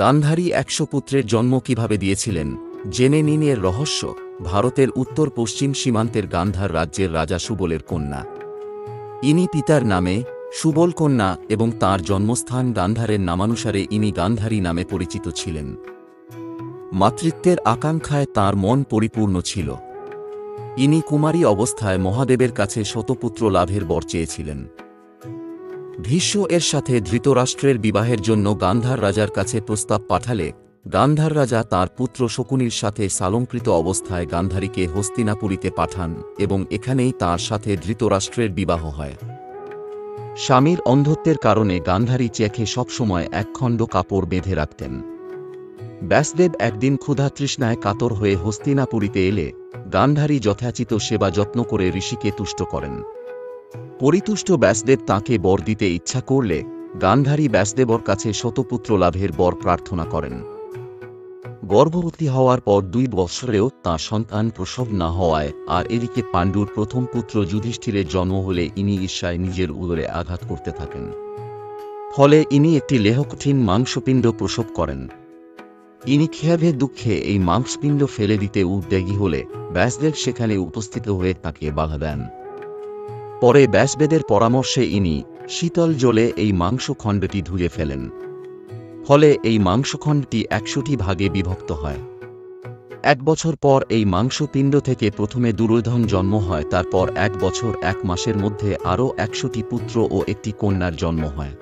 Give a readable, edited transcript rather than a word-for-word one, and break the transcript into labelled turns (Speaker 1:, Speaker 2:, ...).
Speaker 1: গান্ধারী ১০০ পুত্রের জন্ম কিভাবে দিয়েছিলেন জেনে নিন এর রহস্য। ভারতের উত্তর পশ্চিম সীমান্তের গান্ধার রাজ্যের রাজা সুবলের কন্যা। ইনি পিতার নামে সুবল কন্যা এবং তাঁর জন্মস্থান গান্ধারের নামানুসারে ইনি গান্ধারী নামে পরিচিত ছিলেন। মাতৃত্বের আকাঙ্ক্ষায় তাঁর মন পরিপূর্ণ ছিল। ইনি কুমারী অবস্থায় মহাদেবের কাছে শতপুত্র লাভের বর চেয়েছিলেন। ভীষ্ম এর সাথে ধৃতরাষ্ট্রের বিবাহের জন্য গান্ধার রাজার কাছে প্রস্তাব পাঠালে গান্ধার রাজা তাঁর পুত্র শকুনির সাথে সালঙ্কৃত অবস্থায় গান্ধারীকে হস্তিনাপুরীতে পাঠান এবং এখানেই তাঁর সাথে ধৃতরাষ্ট্রের বিবাহ হয়। স্বামীর অন্ধত্বের কারণে গান্ধারী চেখে সবসময় একখণ্ড কাপড় বেঁধে রাখতেন। ব্যাসদেব একদিন ক্ষুধাতৃষ্ণায় কাতর হয়ে হস্তিনাপুরীতে এলে গান্ধারী যথাচিত সেবা যত্ন করে ঋষিকে তুষ্ট করেন। পরিতুষ্ট ব্যাসদেব তাঁকে বর দিতে ইচ্ছা করলে গান্ধারী ব্যাসদেবর কাছে শতপুত্র লাভের বর প্রার্থনা করেন। গর্ভবতী হওয়ার পর ২ বৎসরেও তাঁর সন্তান প্রসব না হওয়ায় আর এদিকে পাণ্ডুর প্রথম পুত্র যুধিষ্ঠিরের জন্ম হলে ইনি ঈর্ষায় নিজের উদরে আঘাত করতে থাকেন। ফলে ইনি একটি লেহকঠিন মাংসপিণ্ড প্রসব করেন। ইনি ক্ষোভে দুঃখে এই মাংসপিণ্ড ফেলে দিতে উদ্যোগী হলে ব্যাসদেব সেখানে উপস্থিত হয়ে তাঁকে বাধা দেন। পরে ব্যাসবেদের পরামর্শে ইনি শীতল জলে এই মাংসখণ্ডটি ধুয়ে ফেলেন। ফলে এই মাংসখণ্ডটি ১০০টি ভাগে বিভক্ত হয়। ১ বছর পর এই মাংসপিণ্ড থেকে প্রথমে দুর্যোধন জন্ম হয়, তারপর ১ বছর ১ মাসের মধ্যে আরও ১০০টি পুত্র ও একটি কন্যার জন্ম হয়।